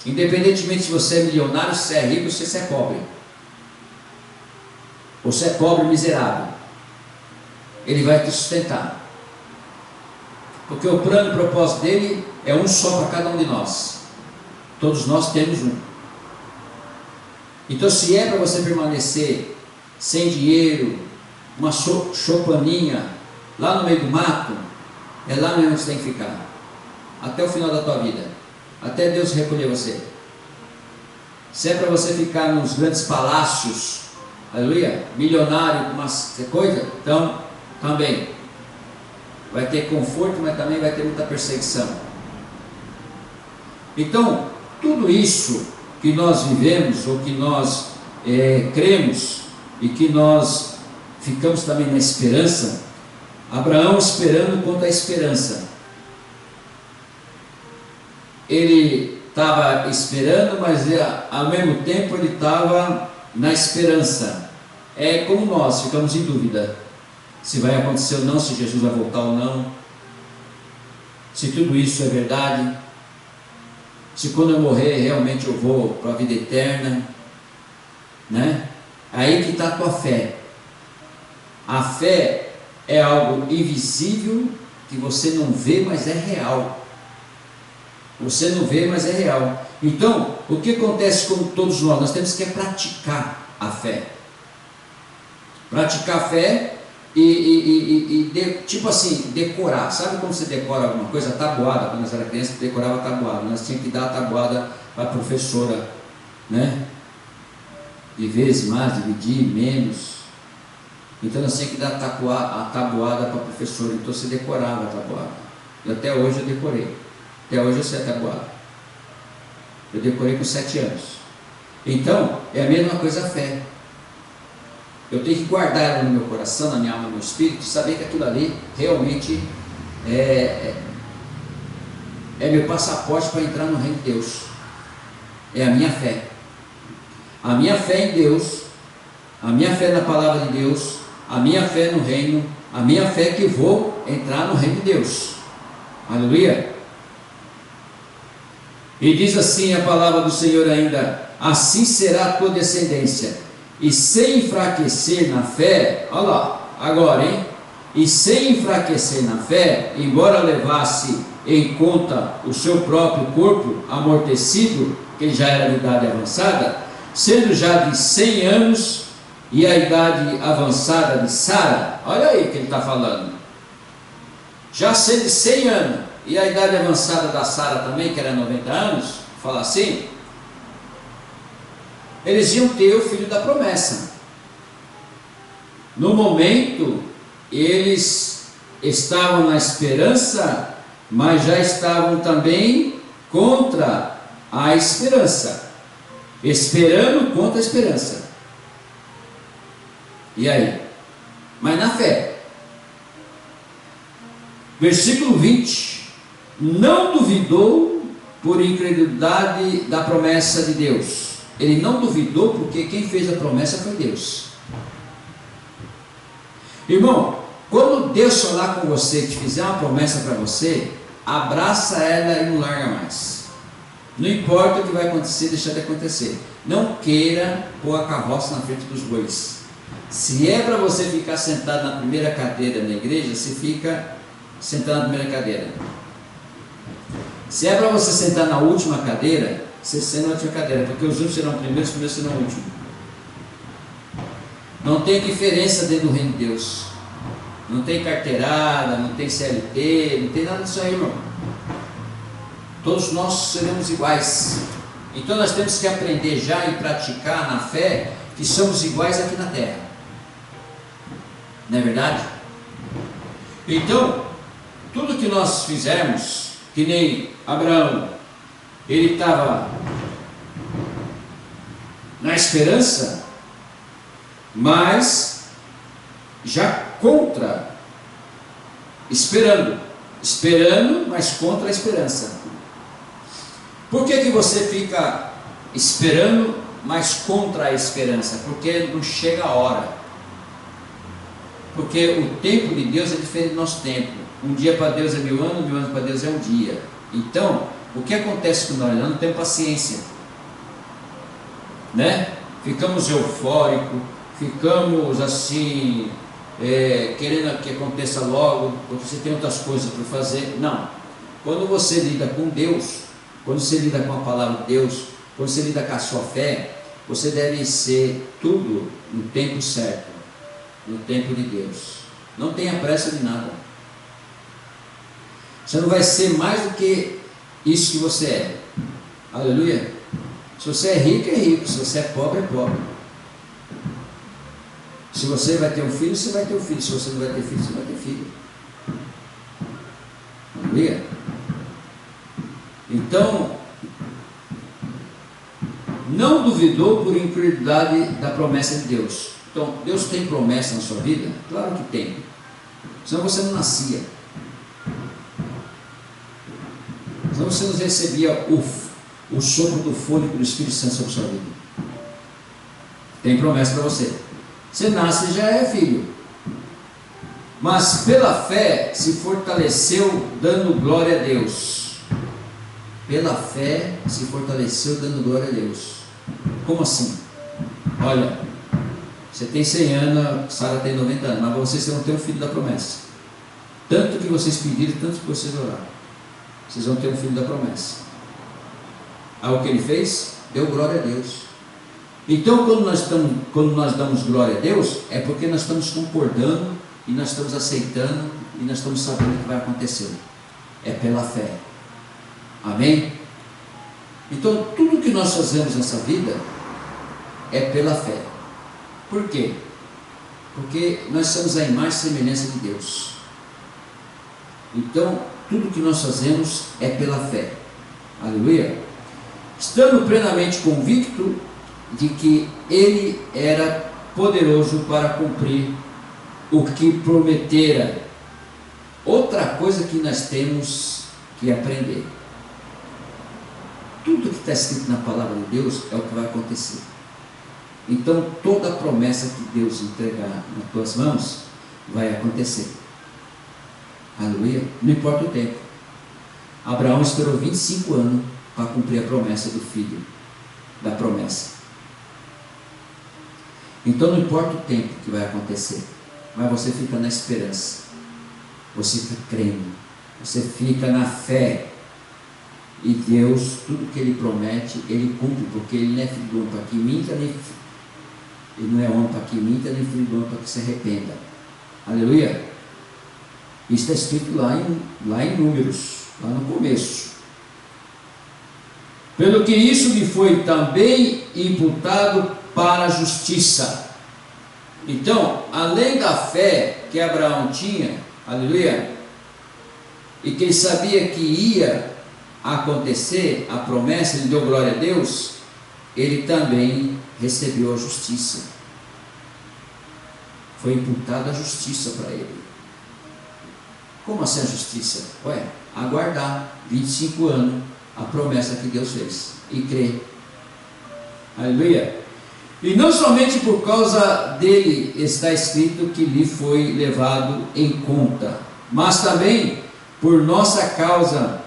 Independentemente se você é milionário, se é rico, se você é pobre, ou se é pobre miserável, Ele vai te sustentar. Porque o plano e o propósito dele é um só para cada um de nós. Todos nós temos um. Então, se é para você permanecer sem dinheiro, uma choupaninha lá no meio do mato, é lá mesmo que você tem que ficar, até o final da tua vida, até Deus recolher você. Se é para você ficar nos grandes palácios, aleluia, milionário, uma coisa, então também vai ter conforto, mas também vai ter muita perseguição. Então, tudo isso que nós vivemos, ou que nós cremos, e que nós ficamos também na esperança, Abraão esperando contra a esperança. Ele estava esperando, mas ao mesmo tempo ele estava na esperança. É como nós, ficamos em dúvida se vai acontecer ou não, se Jesus vai voltar ou não, se tudo isso é verdade, se quando eu morrer realmente eu vou para a vida eterna, né? Aí que está a tua fé. A fé é algo invisível que você não vê, mas é real. Você não vê, mas é real. Então, o que acontece com todos nós? Nós temos que praticar a fé. Praticar a fé tipo assim, decorar. Sabe como você decora alguma coisa? A tabuada, quando nós era criança, decorava a tabuada. Nós tínhamos que dar a tabuada para a professora, né? De vezes mais, dividir, menos. Então nós tínhamos que dar a tabuada para a professora. Então você decorava a tabuada. E até hoje eu decorei. Até hoje eu sei a tabuada. Eu decorei com 7 anos. Então, é a mesma coisa a fé. Eu tenho que guardar ela no meu coração, na minha alma, no meu espírito, e saber que aquilo ali realmente é meu passaporte para entrar no reino de Deus. É a minha fé. A minha fé em Deus, a minha fé na palavra de Deus, a minha fé no reino, a minha fé que vou entrar no reino de Deus. Aleluia. E diz assim a palavra do Senhor ainda: assim será a tua descendência. E sem enfraquecer na fé, olha lá, agora, hein? E sem enfraquecer na fé, embora levasse em conta o seu próprio corpo amortecido, que ele já era de idade avançada, sendo já de 100 anos, e a idade avançada de Sara, olha aí que ele está falando, já sendo de 100 anos, e a idade avançada da Sara também, que era 90 anos, fala assim, eles iam ter o filho da promessa. No momento, eles estavam na esperança, mas já estavam também contra a esperança, esperando contra a esperança. E aí? Mas na fé. Versículo 20: não duvidou por incredulidade da promessa de Deus. Ele não duvidou porque quem fez a promessa foi Deus. Irmão, quando Deus falar com você, te fizer uma promessa para você, abraça ela e não larga mais. Não importa o que vai acontecer, deixa de acontecer. Não queira pôr a carroça na frente dos bois. Se é para você ficar sentado na primeira cadeira na igreja, você fica sentado na primeira cadeira. Se é para você sentar na última cadeira, você senta na última cadeira, porque os últimos serão primeiros, os primeiros serão últimos. Não tem diferença dentro do reino de Deus. Não tem carteirada, não tem CLT, não tem nada disso aí, irmão. Todos nós seremos iguais. Então nós temos que aprender já e praticar na fé que somos iguais aqui na terra. Não é verdade? Então, tudo que nós fizermos, que nem Abraão, ele estava na esperança, mas já contra, esperando, mas contra a esperança. Por que você fica esperando, mas contra a esperança? Porque não chega a hora. Porque o tempo de Deus é diferente do nosso tempo. Um dia para Deus é 1000 anos, 1000 anos para Deus é um dia. Então, o que acontece com nós? Nós não temos paciência, né? Ficamos eufóricos, ficamos assim, querendo que aconteça logo, porque você tem outras coisas para fazer. Não. Quando você lida com Deus, quando você lida com a palavra de Deus, quando você lida com a sua fé, você deve ser tudo no tempo certo, no tempo de Deus. Não tenha pressa de nada. Você não vai ser mais do que isso que você é. Aleluia. Se você é rico, se você é pobre, é pobre. Se você vai ter um filho, você vai ter um filho. Se você não vai ter filho, você vai ter filho. Aleluia. Então, não duvidou por incredulidade da promessa de Deus. Então, Deus tem promessa na sua vida? Claro que tem. Senão você não nascia. Senão você não recebia o sopro do fôlego do Espírito Santo sobre a sua vida. Tem promessa para você. Você nasce e já é filho. Mas pela fé se fortaleceu dando glória a Deus. Pela fé se fortaleceu dando glória a Deus. Como assim? Olha, você tem 100 anos, Sara tem 90 anos, mas vocês não têm um filho da promessa. Tanto que vocês pediram, tanto que vocês oraram, vocês vão ter um filho da promessa. Aí o que ele fez? Deu glória a Deus. Então quando nós damos glória a Deus, é porque nós estamos concordando, e nós estamos aceitando, e nós estamos sabendo o que vai acontecer. É pela fé. Amém? Então tudo que nós fazemos nessa vida é pela fé. Por quê? Porque nós somos a imagem e semelhança de Deus. Então tudo que nós fazemos é pela fé. Aleluia. Estando plenamente convicto de que Ele era poderoso para cumprir o que prometera. Outra coisa que nós temos que aprender: tudo que está escrito na palavra de Deus é o que vai acontecer. Então toda a promessa que Deus entregar nas tuas mãos vai acontecer. Aleluia. Não importa o tempo. Abraão esperou 25 anos para cumprir a promessa do filho, da promessa. Então não importa o tempo que vai acontecer, mas você fica na esperança, você fica crendo, você fica na fé, e Deus, tudo que Ele promete, Ele cumpre, porque Ele não é filho do homem para que minta, Ele não é homem para que minta, nem filho do homem para que se arrependa. Aleluia. Isso está escrito lá em Números, lá no começo. Pelo que isso lhe foi também imputado para a justiça. Então, além da fé que Abraão tinha, aleluia, e que ele sabia que ia acontecer a promessa, ele deu glória a Deus, ele também recebeu a justiça. Foi imputada a justiça para ele. Como assim a justiça? Aguardar 25 anos a promessa que Deus fez e crer. Aleluia. E não somente por causa dele está escrito que lhe foi levado em conta, mas também por nossa causa,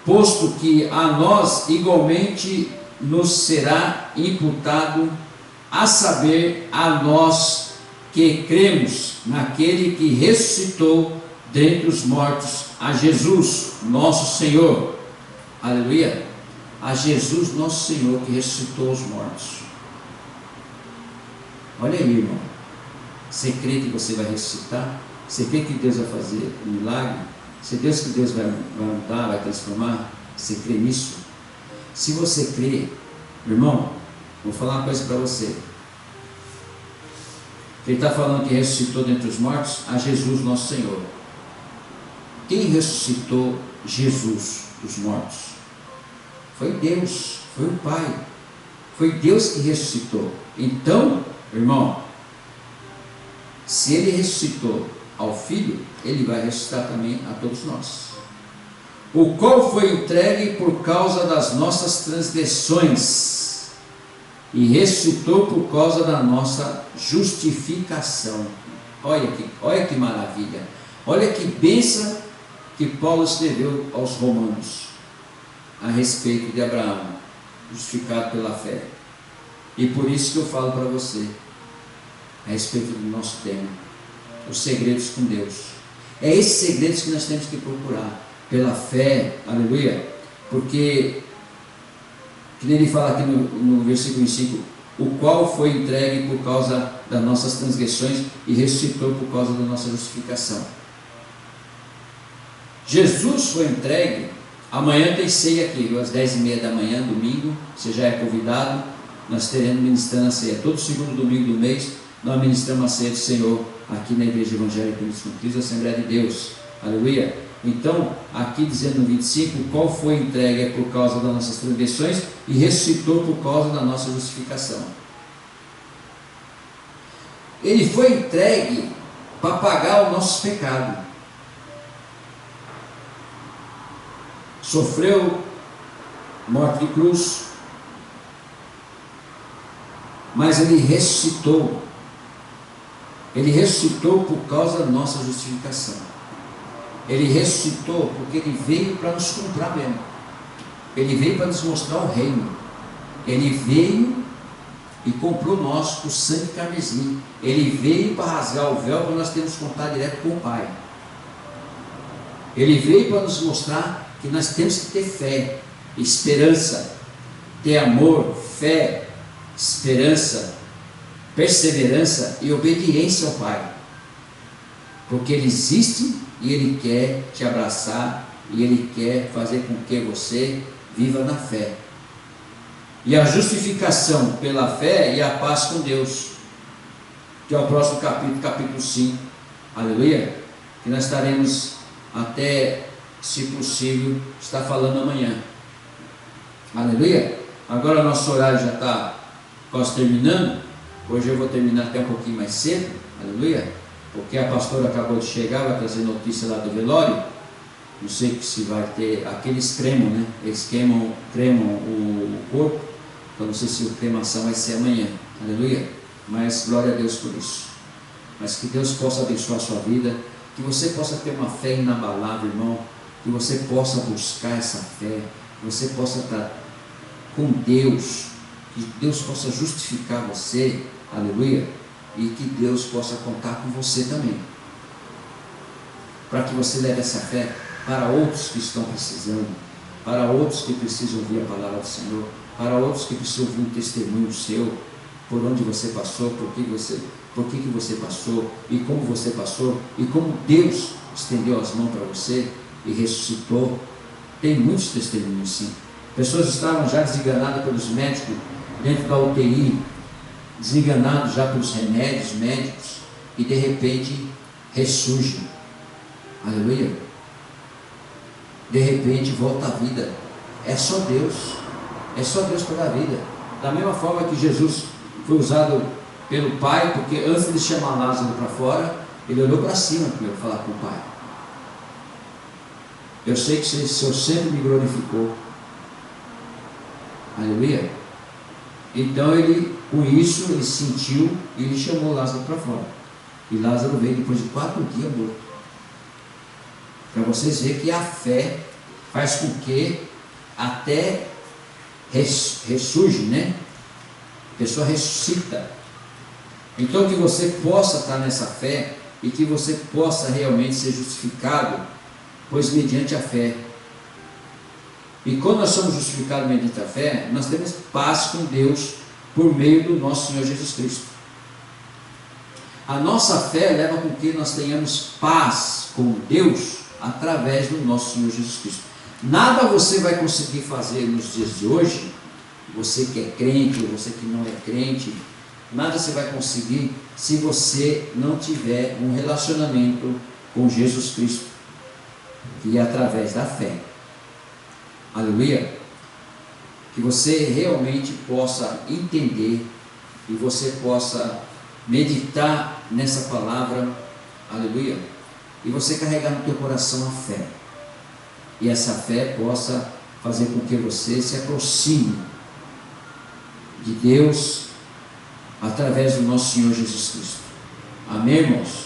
posto que a nós igualmente nos será imputado, a saber, a nós que cremos naquele que ressuscitou dentre os mortos, a Jesus, nosso Senhor. Aleluia. A Jesus, nosso Senhor, que ressuscitou os mortos. Olha aí, irmão. Você crê que você vai ressuscitar? Você crê que Deus vai fazer um milagre? Você crê que Deus vai mudar, vai transformar? Você crê nisso? Se você crê, irmão, vou falar uma coisa para você. Ele está falando que ressuscitou dentre os mortos a Jesus nosso Senhor. Quem ressuscitou Jesus dos mortos? Foi Deus, foi o Pai. Foi Deus que ressuscitou. Então, irmão, se Ele ressuscitou ao Filho, Ele vai ressuscitar também a todos nós. O qual foi entregue por causa das nossas transgressões e ressuscitou por causa da nossa justificação. Olha que maravilha. Olha que bênção que Paulo escreveu aos Romanos a respeito de Abraão, justificado pela fé. E por isso que eu falo para você a respeito do nosso tema, os segredos com Deus. É esses segredos que nós temos que procurar pela fé, aleluia, porque que ele fala aqui no versículo 5, o qual foi entregue por causa das nossas transgressões e ressuscitou por causa da nossa justificação. Jesus foi entregue. Amanhã tem ceia aqui, às 10h30 da manhã, domingo, você já é convidado. Nós teremos ministrando a ceia, todo segundo domingo do mês, nós ministramos a ceia do Senhor, aqui na Igreja Evangélica com Cristo, Assembleia de Deus, aleluia. Então, aqui dizendo no 25, qual foi entregue por causa das nossas transgressões e ressuscitou por causa da nossa justificação. Ele foi entregue para pagar os nossos pecados. Sofreu morte de cruz, mas Ele ressuscitou. Ele ressuscitou por causa da nossa justificação. Ele ressuscitou porque Ele veio para nos comprar mesmo. Ele veio para nos mostrar o reino. Ele veio e comprou nós por sangue carmesim. Ele veio para rasgar o véu para nós termos contato direto com o Pai. Ele veio para nos mostrar que nós temos que ter fé, esperança, ter amor, fé, esperança, perseverança e obediência ao Pai. Porque Ele existe e Ele quer te abraçar e Ele quer fazer com que você viva na fé. E a justificação pela fé e a paz com Deus, que é o próximo capítulo, capítulo 5, aleluia, que nós estaremos até, se possível, estar falando amanhã, aleluia. Agora nosso horário já está quase terminando. Hoje eu vou terminar até um pouquinho mais cedo, aleluia, porque a pastora acabou de chegar, vai trazer notícia lá do velório. Não sei se vai ter, aqueles cremam, né? Eles cremam o corpo. Eu não sei se a cremação vai ser amanhã, aleluia, mas glória a Deus por isso. Mas que Deus possa abençoar a sua vida, que você possa ter uma fé inabalável, irmão, que você possa buscar essa fé, que você possa estar com Deus, que Deus possa justificar você, aleluia, e que Deus possa contar com você também, para que você leve essa fé para outros que estão precisando, para outros que precisam ouvir a palavra do Senhor, para outros que precisam ouvir um testemunho seu, por onde você passou, por que você passou, e como você passou, e como Deus estendeu as mãos para você e ressuscitou. Tem muitos testemunhos sim. Pessoas estavam já desenganadas pelos médicos, dentro da UTI, desenganados já pelos remédios médicos, e de repente ressurgem, aleluia, de repente volta à vida. É só Deus para dar vida. Da mesma forma que Jesus foi usado pelo Pai, porque antes de chamar Lázaro para fora, ele olhou para cima primeiro falar com o Pai. Eu sei que o Senhor sempre me glorificou, aleluia. Então ele, com isso, ele sentiu e ele chamou Lázaro para fora. E Lázaro veio depois de 4 dias morto. Para vocês verem que a fé faz com que até ressurge, né? A pessoa ressuscita. Então que você possa estar nessa fé e que você possa realmente ser justificado, pois mediante a fé. E quando nós somos justificados mediante a fé, nós temos paz com Deus por meio do nosso Senhor Jesus Cristo. A nossa fé leva com que nós tenhamos paz com Deus através do nosso Senhor Jesus Cristo. Nada você vai conseguir fazer nos dias de hoje, você que é crente ou você que não é crente, nada você vai conseguir se você não tiver um relacionamento com Jesus Cristo, que é através da fé. Aleluia! Que você realmente possa entender e você possa meditar nessa palavra, aleluia, e você carregar no teu coração a fé, e essa fé possa fazer com que você se aproxime de Deus através do nosso Senhor Jesus Cristo. Amém, irmãos?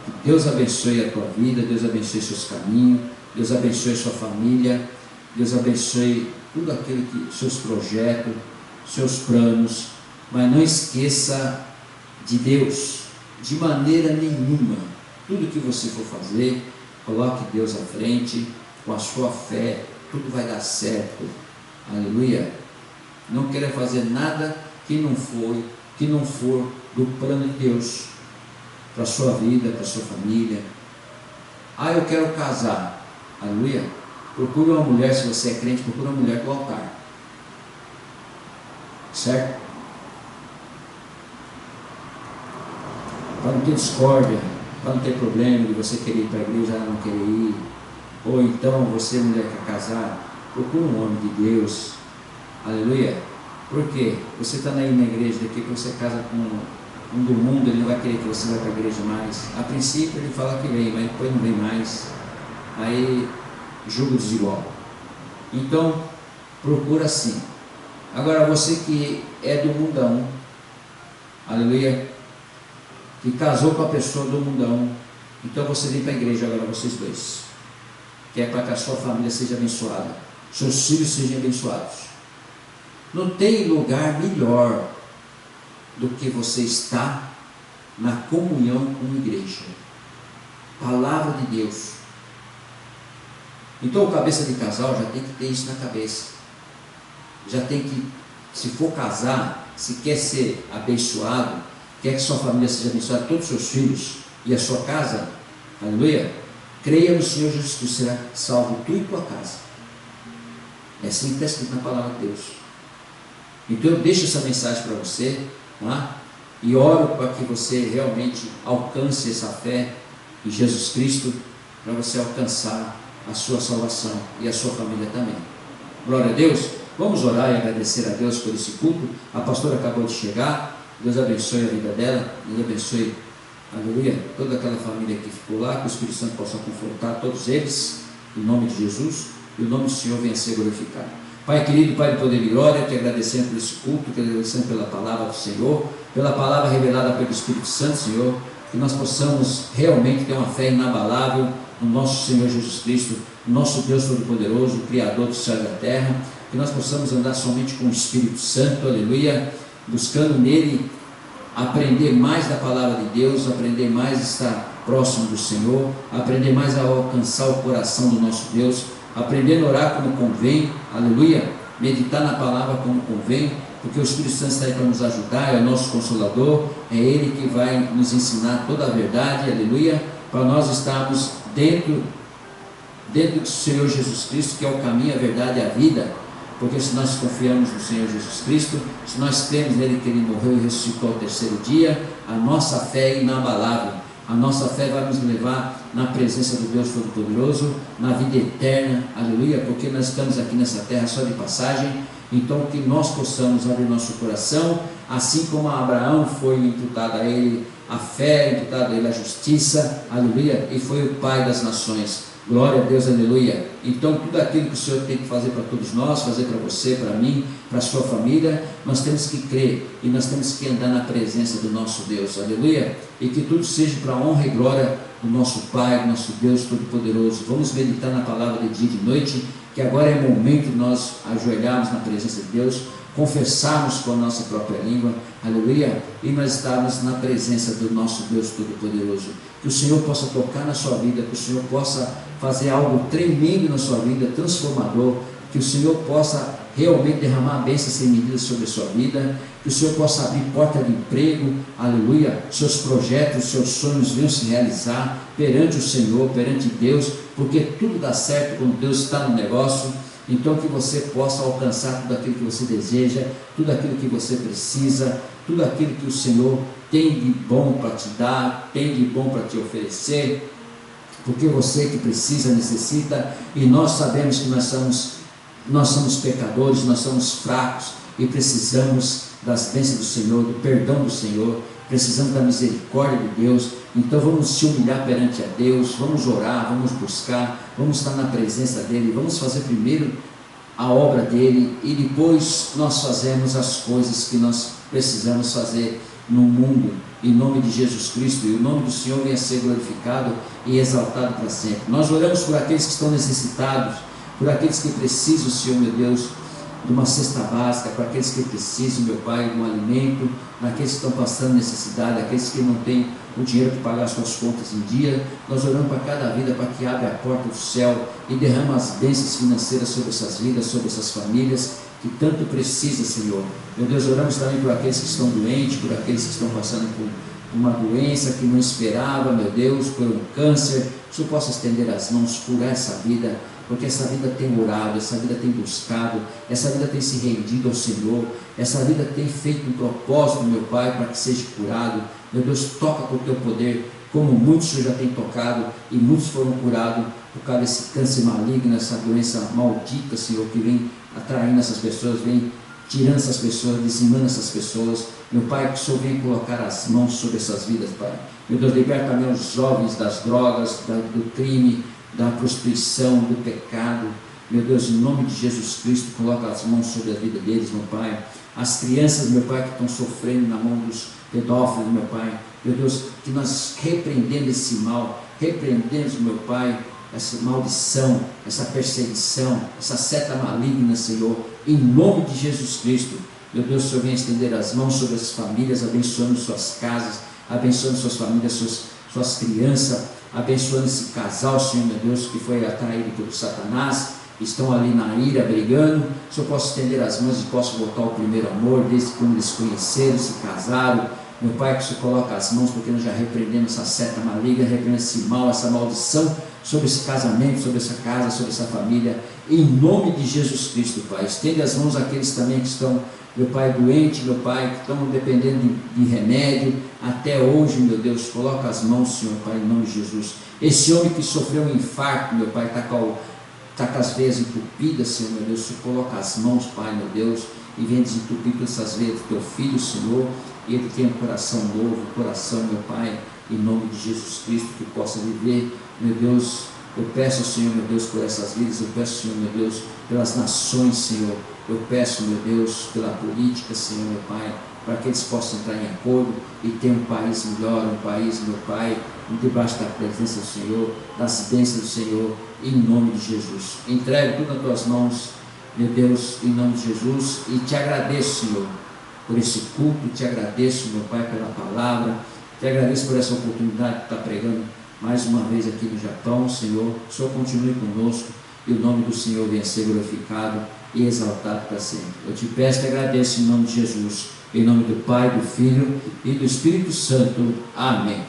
Que Deus abençoe a tua vida, Deus abençoe seus caminhos, Deus abençoe sua família, Deus abençoe tudo aquilo que, seus projetos, seus planos, mas não esqueça de Deus, de maneira nenhuma. Tudo que você for fazer, coloque Deus à frente, com a sua fé, tudo vai dar certo. Aleluia! Não queira fazer nada que não for do plano de Deus para a sua vida, para a sua família. Ah, eu quero casar. Aleluia! Procure uma mulher, se você é crente, procure uma mulher do altar. Certo? Para não ter discórdia, para não ter problema de você querer ir para a igreja e ela não querer ir. Ou então, você, mulher que quer casar, procure um homem de Deus. Aleluia! Por quê? Você está aí na igreja, daqui que você casa com um do mundo, ele não vai querer que você vá para a igreja mais. A princípio ele fala que vem, mas depois não vem mais. Aí julgo desigual. Então, procura assim. Agora, você que é do mundão, aleluia, que casou com a pessoa do mundão, então você vem para a igreja agora, vocês dois, que é para que a sua família seja abençoada, seus filhos sejam abençoados. Não tem lugar melhor do que você estar na comunhão com a igreja, palavra de Deus. Então o cabeça de casal já tem que ter isso na cabeça, já tem que, se for casar, se quer ser abençoado, quer que sua família seja abençoada, todos os seus filhos e a sua casa, aleluia, creia no Senhor Jesus Cristo, será salvo tu e tua casa. É assim que está escrito na palavra de Deus. Então eu deixo essa mensagem para você, tá? E oro para que você realmente alcance essa fé em Jesus Cristo, para você alcançar a sua salvação e a sua família também. Glória a Deus. Vamos orar e agradecer a Deus por esse culto. A pastora acabou de chegar. Deus abençoe a vida dela, Deus abençoe, aleluia, toda aquela família que ficou lá, que o Espírito Santo possa confortar todos eles, em nome de Jesus, e o nome do Senhor venha ser glorificado. Pai querido, Pai de poder e glória, te agradecendo por esse culto, te agradecendo pela palavra do Senhor, pela palavra revelada pelo Espírito Santo, Senhor, que nós possamos realmente ter uma fé inabalável no nosso Senhor Jesus Cristo, nosso Deus Todo-Poderoso, Criador do céu e da terra, que nós possamos andar somente com o Espírito Santo, aleluia, buscando nele aprender mais da palavra de Deus, aprender mais a estar próximo do Senhor, aprender mais a alcançar o coração do nosso Deus, aprender a orar como convém, aleluia, meditar na palavra como convém, porque o Espírito Santo está aí para nos ajudar, é o nosso Consolador, é Ele que vai nos ensinar toda a verdade, aleluia, para nós estarmos dentro do Senhor Jesus Cristo, que é o caminho, a verdade e a vida. Porque se nós confiamos no Senhor Jesus Cristo, se nós cremos nele que ele morreu e ressuscitou ao terceiro dia, a nossa fé é inabalável, a nossa fé vai nos levar na presença do Deus Todo-Poderoso, na vida eterna, aleluia, porque nós estamos aqui nessa terra só de passagem. Então que nós possamos abrir nosso coração, assim como a Abraão foi imputada a ele a fé, imputada a ele a justiça, aleluia, e foi o pai das nações. Glória a Deus, aleluia. Então tudo aquilo que o Senhor tem que fazer para todos nós, fazer para você, para mim, para a sua família, nós temos que crer e nós temos que andar na presença do nosso Deus, aleluia, e que tudo seja para a honra e glória do nosso Pai, do nosso Deus Todo-Poderoso. Vamos meditar na palavra de dia e de noite, que agora é momento de nós ajoelharmos na presença de Deus, confessarmos com a nossa própria língua, aleluia, e nós estarmos na presença do nosso Deus Todo-Poderoso. Que o Senhor possa tocar na sua vida, que o Senhor possa fazer algo tremendo na sua vida, transformador, que o Senhor possa realmente derramar bênçãos sem medida sobre a sua vida, que o Senhor possa abrir porta de emprego, aleluia, seus projetos, seus sonhos venham se realizar perante o Senhor, perante Deus, porque tudo dá certo quando Deus está no negócio. Então que você possa alcançar tudo aquilo que você deseja, tudo aquilo que você precisa, tudo aquilo que o Senhor tem de bom para te dar, tem de bom para te oferecer, porque você que precisa, necessita, e nós sabemos que nós somos pecadores, nós somos fracos e precisamos das bênçãos do Senhor, do perdão do Senhor, precisamos da misericórdia de Deus. Então vamos se humilhar perante a Deus, vamos orar, vamos buscar, vamos estar na presença dEle, vamos fazer primeiro a obra dEle e depois nós fazemos as coisas que nós precisamos fazer no mundo, em nome de Jesus Cristo, e o nome do Senhor venha a ser glorificado e exaltado para sempre. Nós oramos por aqueles que estão necessitados, por aqueles que precisam, Senhor meu Deus, de uma cesta básica, para aqueles que precisam, meu Pai, de um alimento, naqueles que estão passando necessidade, aqueles que não têm o dinheiro para pagar suas contas em dia. Nós oramos para cada vida, para que abra a porta do céu e derrama as bênçãos financeiras sobre essas vidas, sobre essas famílias que tanto precisa, Senhor. Meu Deus, oramos também por aqueles que estão doentes, por aqueles que estão passando por uma doença que não esperava, meu Deus, por um câncer. Que o Senhor possa estender as mãos, curar essa vida, porque essa vida tem orado, essa vida tem buscado, essa vida tem se rendido ao Senhor, essa vida tem feito um propósito, meu Pai, para que seja curado. Meu Deus, toca com o teu poder, como muitos o Senhor já tem tocado, e muitos foram curados por causa desse câncer maligno, essa doença maldita, Senhor, que vem atraindo essas pessoas, vem tirando essas pessoas, dizimando essas pessoas. Meu Pai, que o Senhor venha colocar as mãos sobre essas vidas, Pai. Meu Deus, liberta também os jovens das drogas, do crime, da prostituição, do pecado. Meu Deus, em nome de Jesus Cristo, coloca as mãos sobre a vida deles, meu Pai. As crianças, meu Pai, que estão sofrendo na mão dos pedófilos, meu Pai. Meu Deus, que nós repreendemos esse mal, repreendemos, meu Pai, essa maldição, essa perseguição, essa seta maligna, Senhor, em nome de Jesus Cristo. Meu Deus, o Senhor venha estender as mãos sobre as famílias, abençoando suas casas, abençoando suas famílias, suas crianças, abençoando esse casal, Senhor, meu Deus, que foi atraído por Satanás, estão ali na ira, brigando. O Senhor possa estender as mãos e possa voltar ao primeiro amor, desde quando eles se conheceram, se casaram. Meu Pai, que o Senhor coloca as mãos, porque nós já repreendemos essa seta maligna, repreendemos esse mal, essa maldição sobre esse casamento, sobre essa casa, sobre essa família, em nome de Jesus Cristo, Pai. Estende as mãos àqueles também que estão, meu Pai, doentes, meu Pai, que estão dependendo de remédio, até hoje, meu Deus, coloca as mãos, Senhor, Pai, em nome de Jesus. Esse homem que sofreu um infarto, meu Pai, está com as veias entupidas, Senhor, meu Deus, o Senhor coloca as mãos, Pai, meu Deus, e vem desentupir todas essas veias do teu filho, Senhor, e ele tem um coração novo, um coração, meu Pai, em nome de Jesus Cristo, que possa viver, meu Deus. Eu peço, Senhor, meu Deus, por essas vidas, eu peço, Senhor, meu Deus, pelas nações, Senhor, eu peço, meu Deus, pela política, Senhor, meu Pai, para que eles possam entrar em acordo e ter um país melhor, um país, meu Pai, debaixo da presença do Senhor, das bênçãos do Senhor, em nome de Jesus. Entrego tudo nas tuas mãos, meu Deus, em nome de Jesus, e te agradeço, Senhor, por esse culto, te agradeço, meu Pai, pela palavra, te agradeço por essa oportunidade de estar pregando mais uma vez aqui no Japão, Senhor. O Senhor continue conosco e o nome do Senhor venha ser glorificado e exaltado para sempre. Eu te peço e agradeço em nome de Jesus, em nome do Pai, do Filho e do Espírito Santo. Amém.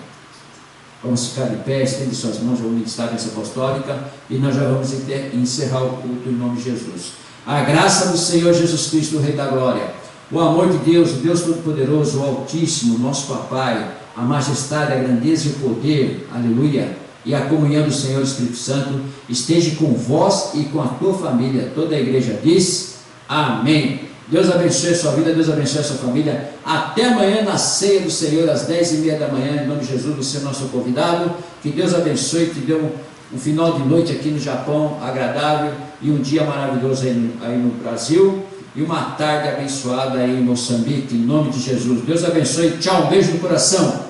Vamos ficar de pé, estende suas mãos, vamos ministrar a bênção apostólica e nós já vamos encerrar o culto em nome de Jesus. A graça do Senhor Jesus Cristo, o Rei da Glória, o amor de Deus, o Deus Todo-Poderoso, o Altíssimo, nosso Papai, a majestade, a grandeza e o poder, aleluia, e a comunhão do Senhor Espírito Santo esteja com vós e com a tua família. Toda a igreja diz amém. Deus abençoe a sua vida, Deus abençoe a sua família. Até amanhã na ceia do Senhor, às 10h30 da manhã, em nome de Jesus, você é nosso convidado. Que Deus abençoe, que dê um final de noite aqui no Japão agradável e um dia maravilhoso aí no Brasil e uma tarde abençoada aí em Moçambique, em nome de Jesus. Deus abençoe, tchau, um beijo no coração.